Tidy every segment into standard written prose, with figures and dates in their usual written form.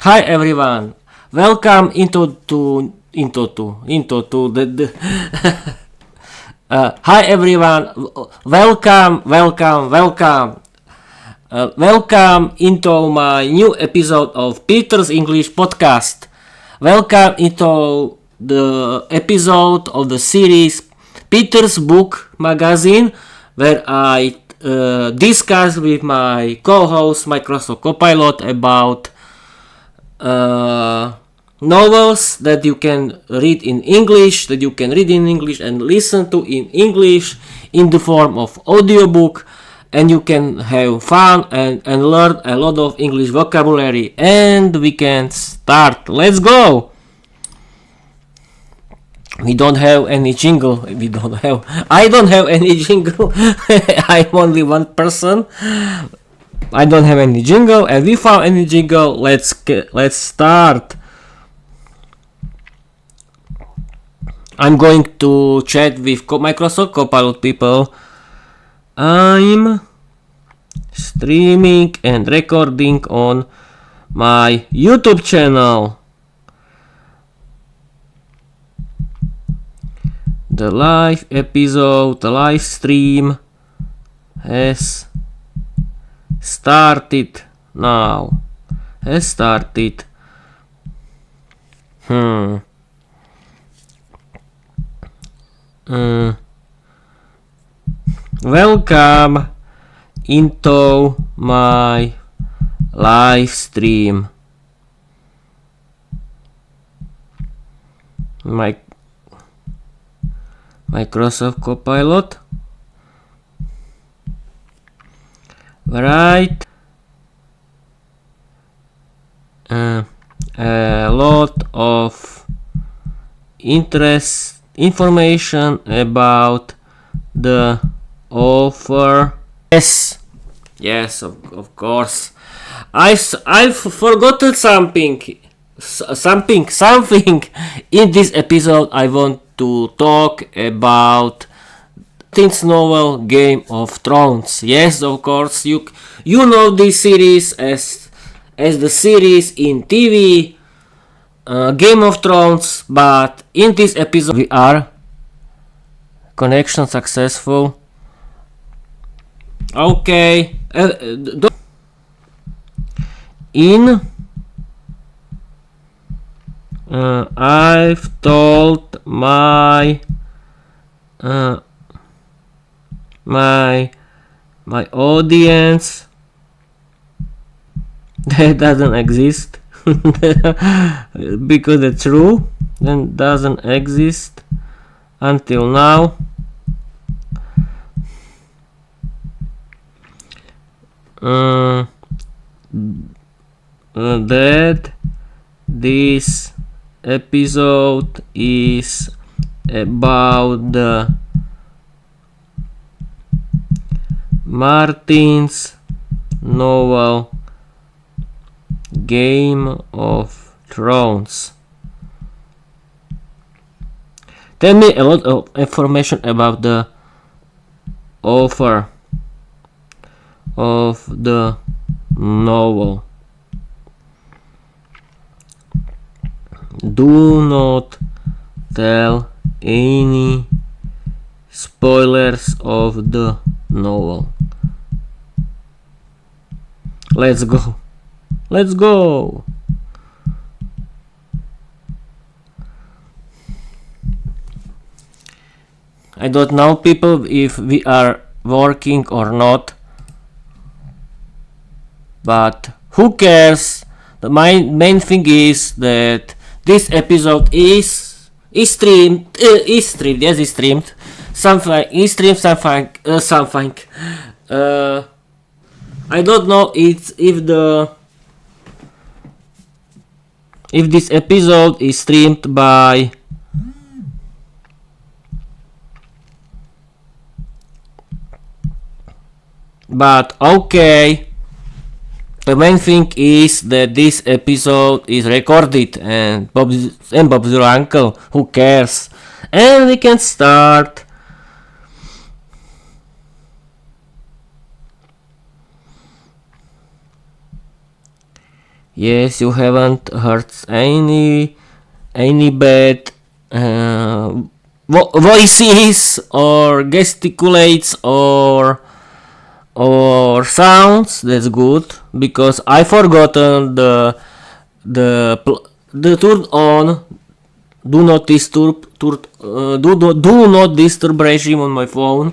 Hi everyone, welcome into the hi everyone, welcome into my new episode of Peter's English podcast. Welcome into the episode of the series Peter's Book Magazine, where I discuss with my co-host Microsoft Copilot about novels that you can read in English, and listen to in English in the form of audiobook, and you can have fun and learn a lot of English vocabulary. And we can start. Let's go! We don't have any jingle. I don't have any jingle. I'm only one person. I don't have any jingle, and we found any jingle. Let's start. I'm going to chat with Microsoft Copilot people. I'm streaming and recording on my YouTube channel. The live stream has started now. Welcome into my live stream. Microsoft Copilot. Right. A lot of information about the offer. Yes, of course. I've forgotten something in this episode. I want to talk about Tin's novel Game of Thrones. Yes, of course, you know this series as the series in TV, Game of Thrones, but in this episode we are connection successful. Okay. I've told my audience that doesn't exist because it's true. Then doesn't exist until now. That this episode is about the Martin's novel Game of Thrones. Tell me a lot of information about the author of the novel. Do not tell any spoilers of the novel. Let's go. I don't know, people, if we are working or not, but who cares? The main thing is that this episode is streamed. Yes, it's streamed. Something. I don't know if this episode is streamed by but okay. The main thing is that this episode is recorded and Bob's your uncle. Who cares? And we can start. Yes, you haven't heard any bad voices or gesticulates or sounds. That's good, because I forgotten the turn on do not disturb regime on my phone.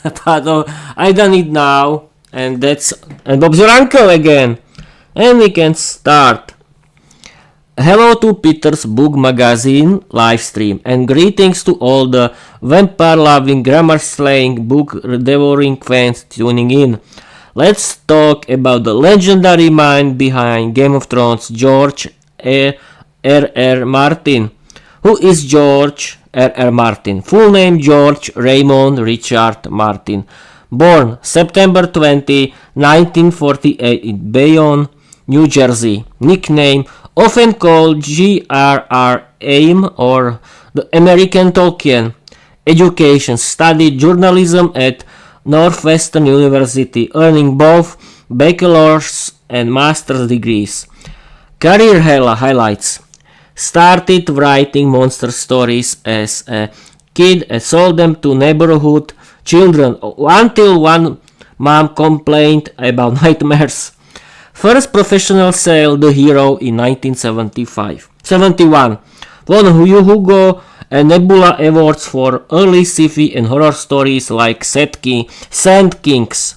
But I done it now, and Bob's your uncle again, and we can start. Hello to Peter's Book Magazine live stream, and greetings to all the vampire-loving, grammar-slaying, book-devouring fans tuning in. Let's talk about the legendary mind behind Game of Thrones, George R.R. Martin. Who is George R.R. Martin? Full name George Raymond Richard Martin. Born September 20, 1948 in Bayonne, New Jersey. Nickname often called G.R.R. Aim or the American Tolkien. Education: studied journalism at Northwestern University, earning both bachelor's and master's degrees. Career highlights: started writing monster stories as a kid and sold them to neighborhood children until one mom complained about nightmares. First professional sale, The Hero, in 1971. Won Hugo and Nebula Awards for early sci-fi and horror stories like Sand Kings.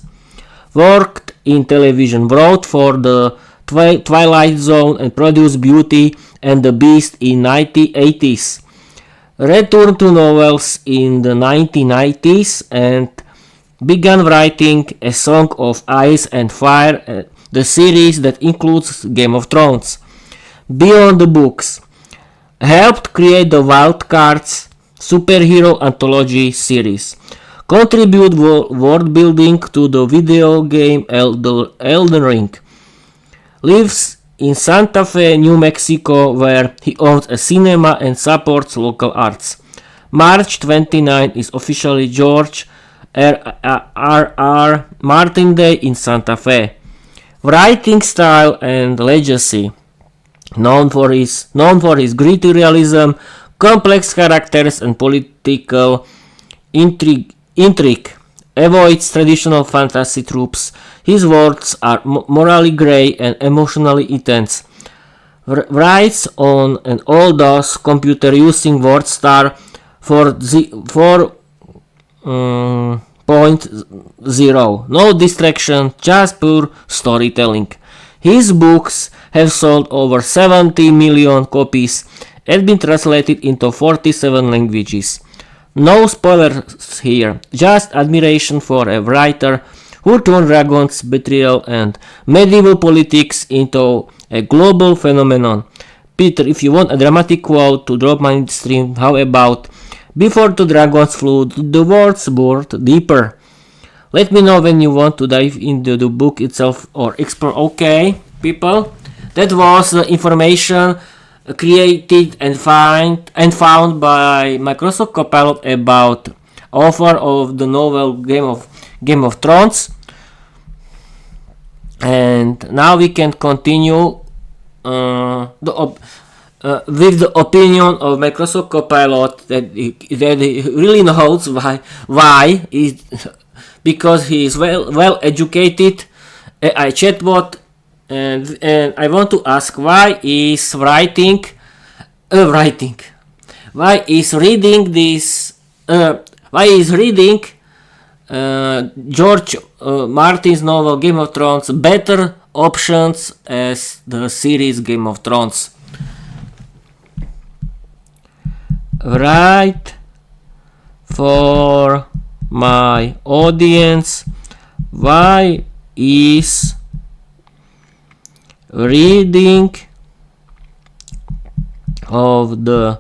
Worked in television, wrote for the Twilight Zone and produced Beauty and the Beast in 1980s. Returned to novels in the 1990s and began writing A Song of Ice and Fire, the series that includes Game of Thrones. Beyond the books, helped create the Wild Cards superhero anthology series. Contribute world building to the video game Elden Ring. Lives in Santa Fe, New Mexico, where he owns a cinema and supports local arts. March 29 is officially George R.R. Martin Day in Santa Fe. Writing style and legacy: known for his gritty realism, complex characters, and political intrigue. Avoids traditional fantasy tropes. His words are morally grey and emotionally intense. Writes on an old-DOS computer using WordStar 4.0. No distraction, just pure storytelling. His books have sold over 70 million copies and been translated into 47 languages. No spoilers here, just admiration for a writer who turned dragons, betrayal, and medieval politics into a global phenomenon. Peter, if you want a dramatic quote to drop my stream, how about "Before the dragons flew, the words bored deeper"? Let me know when you want to dive into the book itself or explore. Okay, people, that was the information created and found by Microsoft Copilot about author of the novel Game of Thrones. And now we can continue with the opinion of Microsoft Copilot that he really knows why because he is well educated AI chatbot. And I want to ask, why is reading George Martin's novel Game of Thrones better options as the series Game of Thrones? Right, for my audience, why is reading of the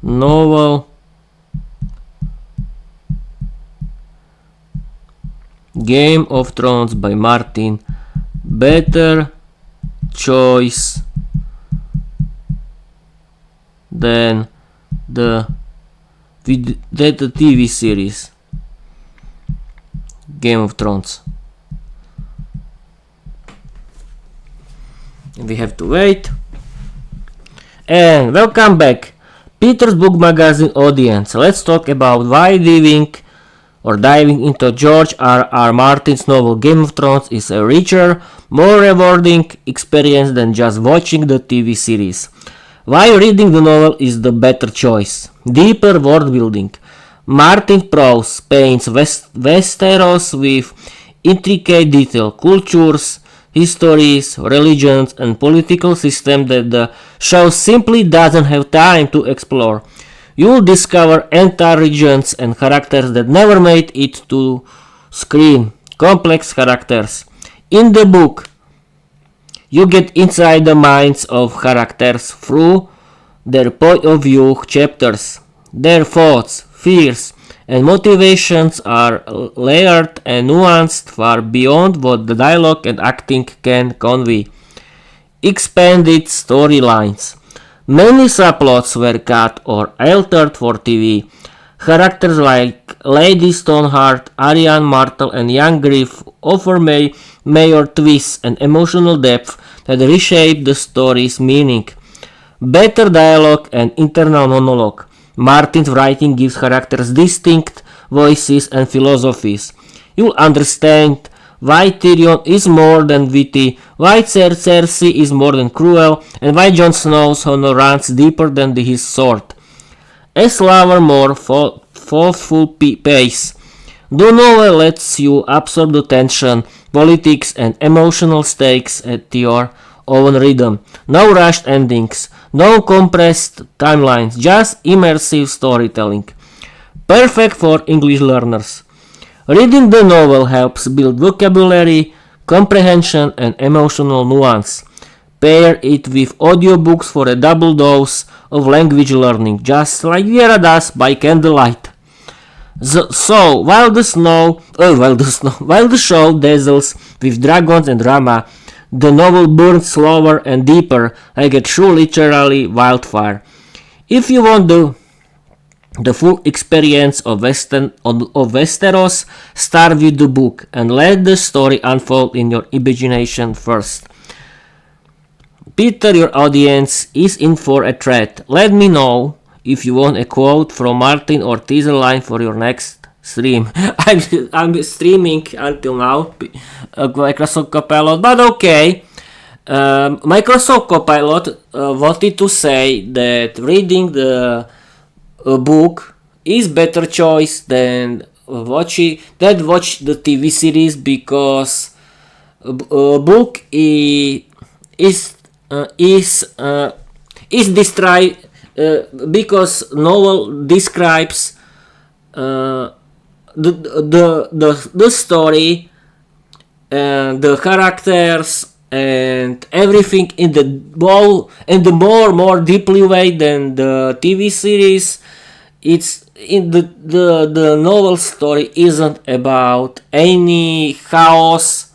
novel Game of Thrones by Martin better choice than the TV series Game of Thrones? We have to wait. And welcome back, Peter's Book Magazine audience. Let's talk about why diving into George R.R. Martin's novel Game of Thrones is a richer, more rewarding experience than just watching the TV series. Why reading the novel is the better choice. Deeper world building. Martin's prose paints Westeros with intricate detail, cultures, histories, religions, and political systems that the show simply doesn't have time to explore. You'll discover entire regions and characters that never made it to screen. Complex characters. In the book, you get inside the minds of characters through their point of view chapters. Their thoughts, fears, and motivations are layered and nuanced far beyond what the dialogue and acting can convey. Expanded storylines. Many subplots were cut or altered for TV. Characters like Lady Stoneheart, Arya Martell, and Young Griff offer major twists and emotional depth that reshape the story's meaning. Better dialogue and internal monologue. Martin's writing gives characters distinct voices and philosophies. You'll understand why Tyrion is more than witty, why Cersei is more than cruel, and why Jon Snow's honor runs deeper than his sword. A slower, more thoughtful pace. The novel lets you absorb the tension, politics, and emotional stakes at your own rhythm. No rushed endings, no compressed timelines, just immersive storytelling. Perfect for English learners. Reading the novel helps build vocabulary, comprehension, and emotional nuance. Pair it with audiobooks for a double dose of language learning, just like Viera does by candlelight. So, while the show dazzles with dragons and drama, the novel burns slower and deeper like a true literary wildfire. If you want the full experience of Westeros, start with the book and let the story unfold in your imagination first. Peter, your audience is in for a treat. Let me know if you want a quote from Martin or teaser line for your next stream. I'm streaming until now Microsoft Copilot, but okay. Microsoft Copilot wanted to say that reading the book is better choice than watch the TV series, because book is described because novel describes the story, the characters, and everything in the more deeply way than the TV series. It's in the novel story isn't about any chaos,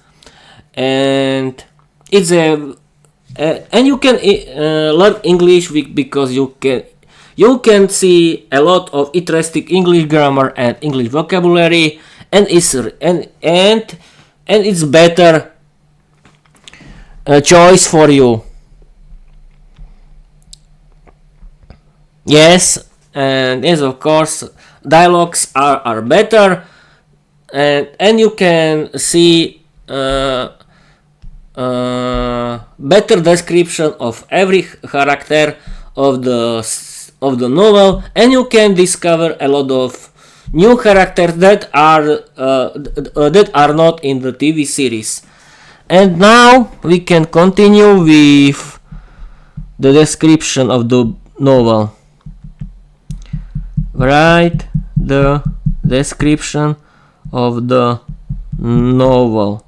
and it's and you can learn English because you can see a lot of interesting English grammar and English vocabulary, and it's better choice for you. Yes, and yes, of course, dialogues are better, and you can see better description of every character of the novel, and you can discover a lot of new characters that are not in the TV series. And now we can continue with the description of the novel. Write the description of the novel.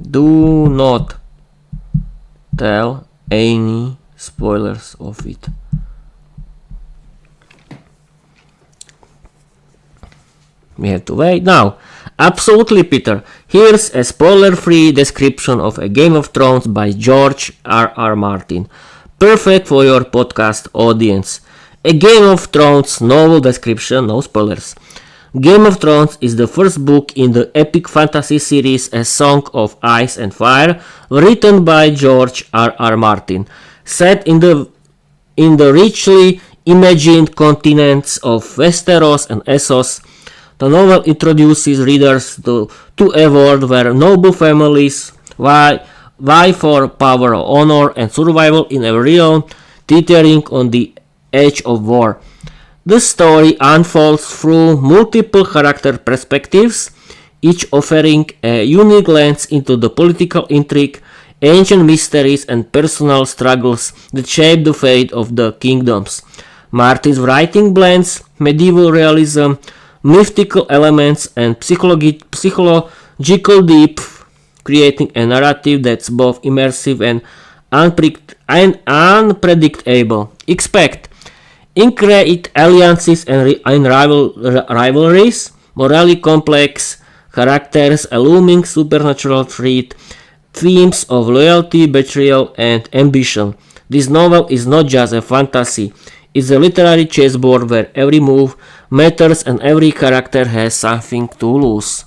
Do not tell any spoilers of it. We have to wait. Now, absolutely, Peter. Here's a spoiler-free description of A Game of Thrones by George R.R. Martin. Perfect for your podcast audience. A Game of Thrones novel description, no spoilers. Game of Thrones is the first book in the epic fantasy series A Song of Ice and Fire, written by George R.R. Martin. Set in the richly imagined continents of Westeros and Essos, the novel introduces readers to a world where noble families vie for power, honor, and survival in a realm teetering on the edge of war. The story unfolds through multiple character perspectives, each offering a unique lens into the political intrigue, ancient mysteries, and personal struggles that shape the fate of the kingdoms. Martin's writing blends medieval realism, mythical elements, and psychological depth, creating a narrative that's both immersive and unpredictable. Expect intricate alliances and rivalries, morally complex characters, a looming supernatural threat, themes of loyalty, betrayal, and ambition. This novel is not just a fantasy, it's a literary chessboard where every move matters and every character has something to lose.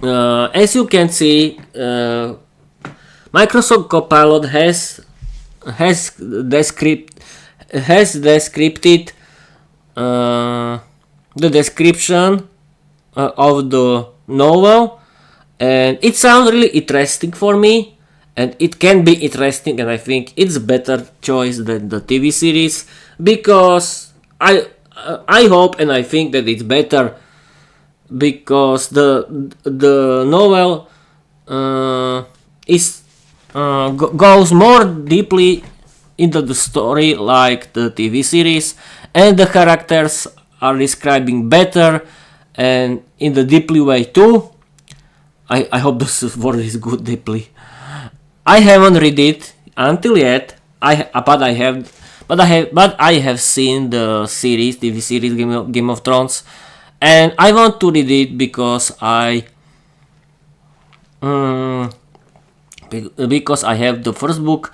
As you can see, Microsoft Copilot has described the description of the novel, and it sounds really interesting for me, and it can be interesting, and I think it's a better choice than the TV series, because I hope and I think that it's better, because the novel goes more deeply into the story like the TV series, and the characters are describing better and in the deeply way too. I hope this word is good, deeply. I haven't read it until yet. But I have seen the series, TV series Game of Thrones, and I want to read it because I have the first book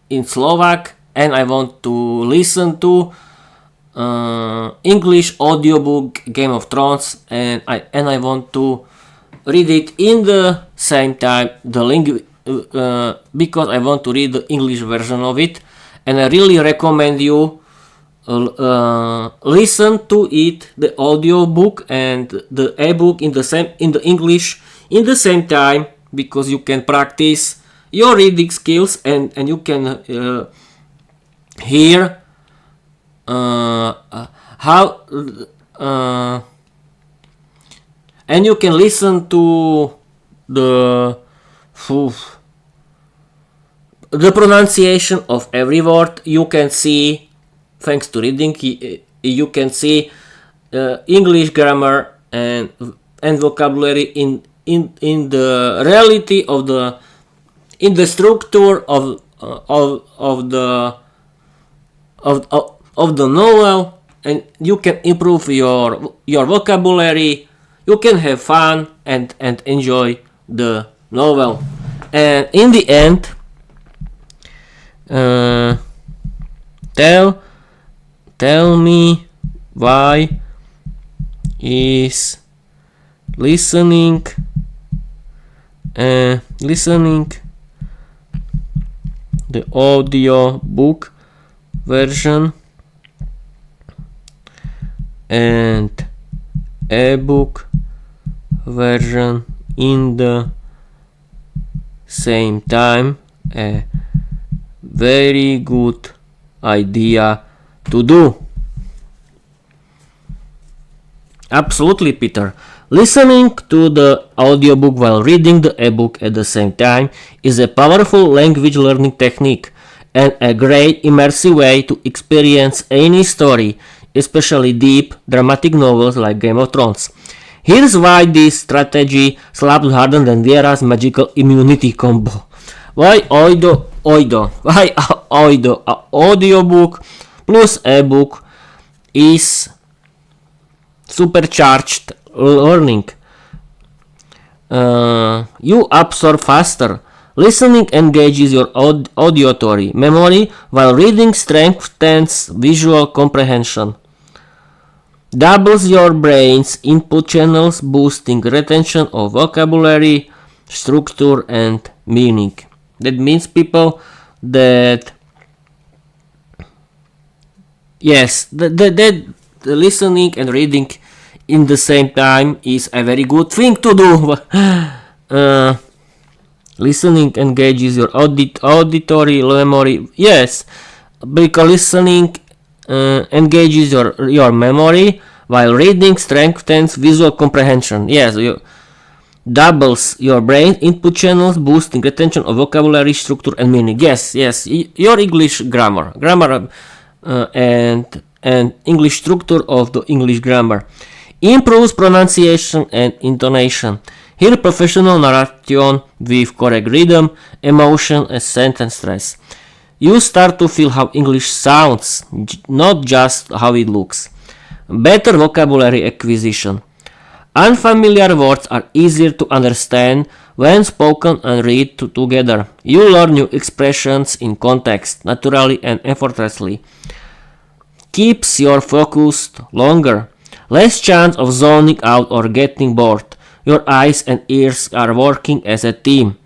in Slovak, and I want to listen to English audiobook Game of Thrones, and I want to read it in the same time because I want to read the English version of it, and I really recommend you listen to it, the audiobook and the ebook in the English in the same time, because you can practice your reading skills, and you can hear how and you can listen to the pronunciation of every word. You can see, thanks to reading, you can see English grammar and vocabulary in the reality of the structure of the novel, and you can improve your vocabulary. You can have fun and enjoy the novel. And in the end, tell me why is listening the audio book version and ebook version in the same time a very good idea to do. Absolutely, Peter. Listening to the audiobook while reading the ebook at the same time is a powerful language learning technique and a great immersive way to experience any story, especially deep, dramatic novels like Game of Thrones. Here's why this strategy slaps harder than Viera's magical immunity combo. Why audiobook plus ebook is supercharged learning. You absorb faster. Listening engages your auditory memory, while reading strengthens visual comprehension. doubles your brain's input channels, boosting retention of vocabulary, structure, and meaning. That means, people, that yes, that listening and reading in the same time is a very good thing to do. Listening engages your auditory memory. Yes, because listening engages your memory, while reading strengthens visual comprehension. Yes, you doubles your brain input channels, boosting retention of vocabulary, structure, and meaning. Yes, your English grammar, and English structure of the English grammar improves pronunciation and intonation. Hear professional narration with correct rhythm, emotion, and sentence stress. You start to feel how English sounds, not just how it looks. Better vocabulary acquisition. Unfamiliar words are easier to understand when spoken and read together. You learn new expressions in context, naturally and effortlessly. Keeps your focus longer. Less chance of zoning out or getting bored. Your eyes and ears are working as a team.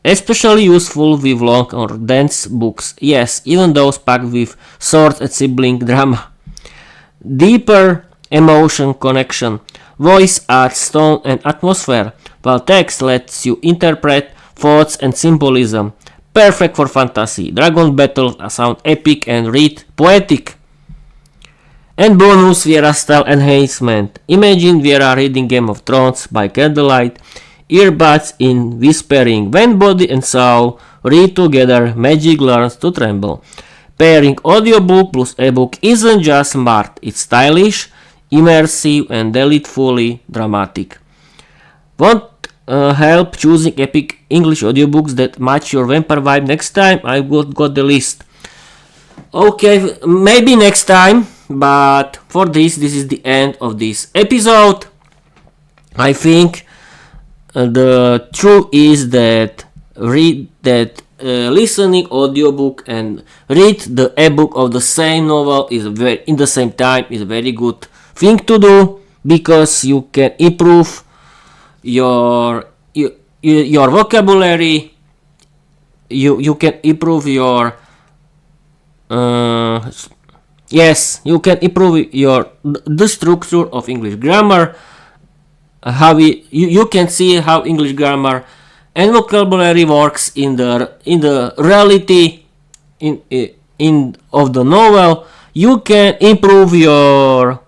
Especially useful with long or dense books. Yes, even those packed with swords and sibling drama. Deeper emotion connection. Voice adds tone and atmosphere, while text lets you interpret thoughts and symbolism. Perfect for fantasy. Dragon battles sound epic and read poetic. And bonus Viera style enhancement. Imagine Viera reading Game of Thrones by candlelight, earbuds in whispering. When body and soul read together, magic learns to tremble. Pairing audiobook plus ebook isn't just smart, it's stylish, immersive, and delightfully dramatic. Want help choosing epic English audiobooks that match your vampire vibe next time? I got the list. Okay, maybe next time, but for this is the end of this episode. I think the truth is that listening audiobook and read the ebook of the same novel is in the same time is a very good thing to do, because you can improve your vocabulary. You can improve your yes, you can improve the structure of English grammar. You can see how English grammar and vocabulary works in the reality in of the novel. You can improve your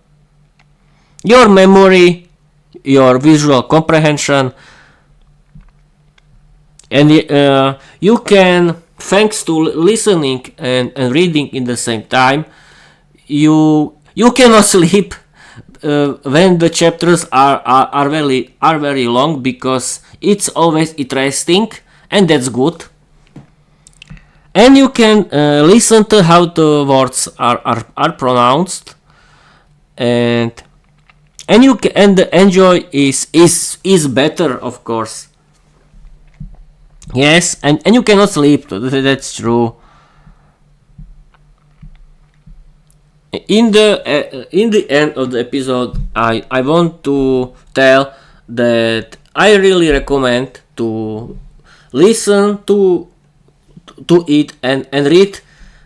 memory, your visual comprehension, and you can, thanks to listening and reading in the same time, you cannot sleep when the chapters are very long, because it's always interesting, and that's good. And you can listen to how the words are pronounced, and you can, and the enjoy is better, of course. Yes, and you cannot sleep. That's true. In the end of the episode, I want to tell that I really recommend to listen to it and read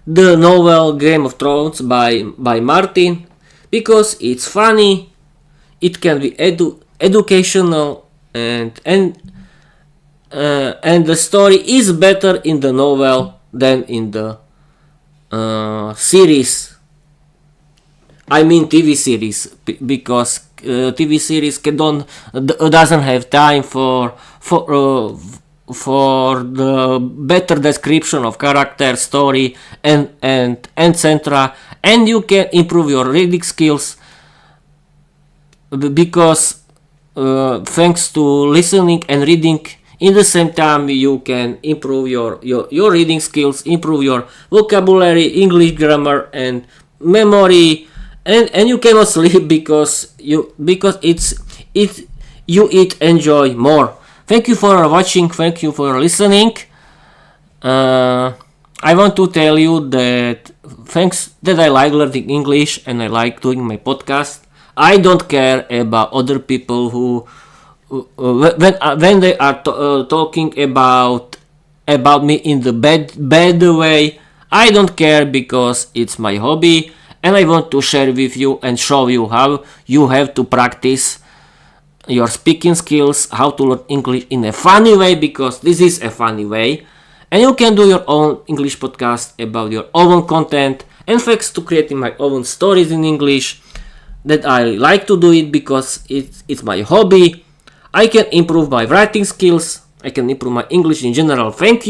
the novel Game of Thrones by Martin, because it's funny, it can be educational, and the story is better in the novel than in the series. I mean TV series, because TV series doesn't have time for the better description of character, story, and etc. And you can improve your reading skills, because thanks to listening and reading in the same time, you can improve your reading skills, improve your vocabulary, English grammar, and memory. And you cannot sleep because you enjoy more. Thank you for watching. Thank you for listening. I want to tell you that thanks that I like learning English and I like doing my podcast. I don't care about other people who when they are talking about me in the bad way. I don't care because it's my hobby and I want to share with you and show you how you have to practice your speaking skills, how to learn English in a funny way, because this is a funny way, and you can do your own English podcast about your own content. And thanks to creating my own stories in English, that I like to do it because it's my hobby. I can improve my writing skills, I can improve my English in general. Thank you.